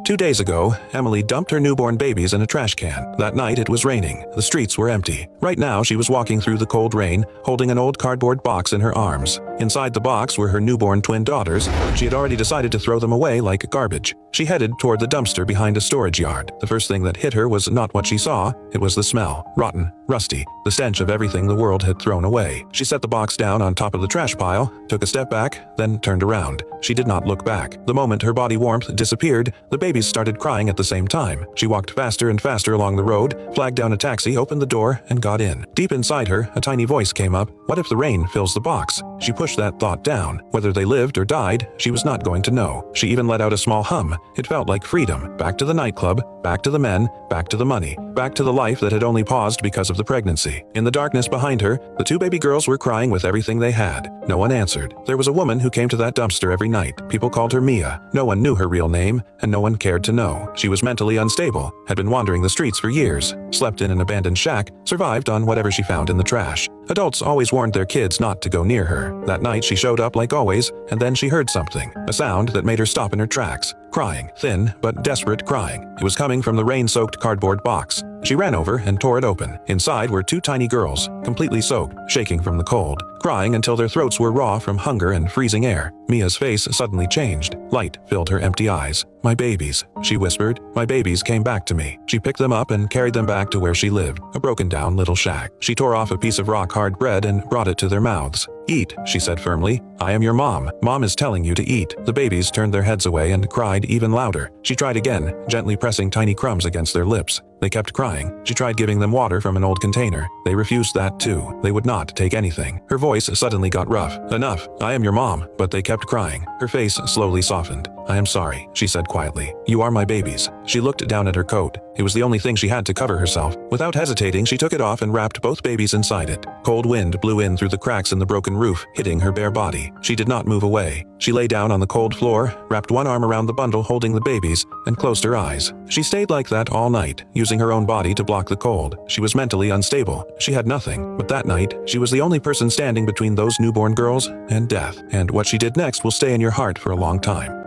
2 days ago, Emily dumped her newborn babies in a trash can. That night it was raining. The streets were empty. Right now she was walking through the cold rain, holding an old cardboard box in her arms. Inside the box were her newborn twin daughters. She had already decided to throw them away like garbage. She headed toward the dumpster behind a storage yard. The first thing that hit her was not what she saw, it was the smell. Rotten, rusty, the stench of everything the world had thrown away. She set the box down on top of the trash pile, took a step back, then turned around. She did not look back. The moment her body warmth disappeared, the babies started crying at the same time. She walked faster and faster along the road, flagged down a taxi, opened the door, and got in. Deep inside her, a tiny voice came up. What if the rain fills the box? She pushed that thought down. Whether they lived or died, she was not going to know. She even let out a small hum. It felt like freedom. Back to the nightclub, back to the men, back to the money, back to the life that had only paused because of the pregnancy. In the darkness behind her, the two baby girls were crying with everything they had. No one answered. There was a woman who came to that dumpster every night. People called her Mia. No one knew her real name, and no one cared to know. She was mentally unstable, had been wandering the streets for years, slept in an abandoned shack, survived on whatever she found in the trash. Adults always warned their kids not to go near her. That night she showed up like always, and then she heard something, a sound that made her stop in her tracks. Crying, thin but desperate crying. It was coming from the rain-soaked cardboard box. She ran over and tore it open. Inside were two tiny girls, completely soaked, shaking from the cold, crying until their throats were raw from hunger and freezing air. Mia's face suddenly changed. Light filled her empty eyes. "My babies," she whispered. "My babies came back to me." She picked them up and carried them back to where she lived, a broken-down little shack. She tore off a piece of rock-hard bread and brought it to their mouths. "Eat," she said firmly. "I am your mom. Mom is telling you to eat." The babies turned their heads away and cried even louder. She tried again, gently pressing tiny crumbs against their lips. They kept crying. She tried giving them water from an old container. They refused that too. They would not take anything. Her voice suddenly got rough. "Enough. I am your mom." But they kept crying. Her face slowly softened. "I am sorry," she said quietly. "You are my babies." She looked down at her coat. It was the only thing she had to cover herself. Without hesitating, she took it off and wrapped both babies inside it. Cold wind blew in through the cracks in the broken roof, hitting her bare body. She did not move away. She lay down on the cold floor, wrapped one arm around the bundle holding the babies, and closed her eyes. She stayed like that all night, using her own body to block the cold. She was mentally unstable. She had nothing. But that night, she was the only person standing between those newborn girls and death. And what she did next will stay in your heart for a long time.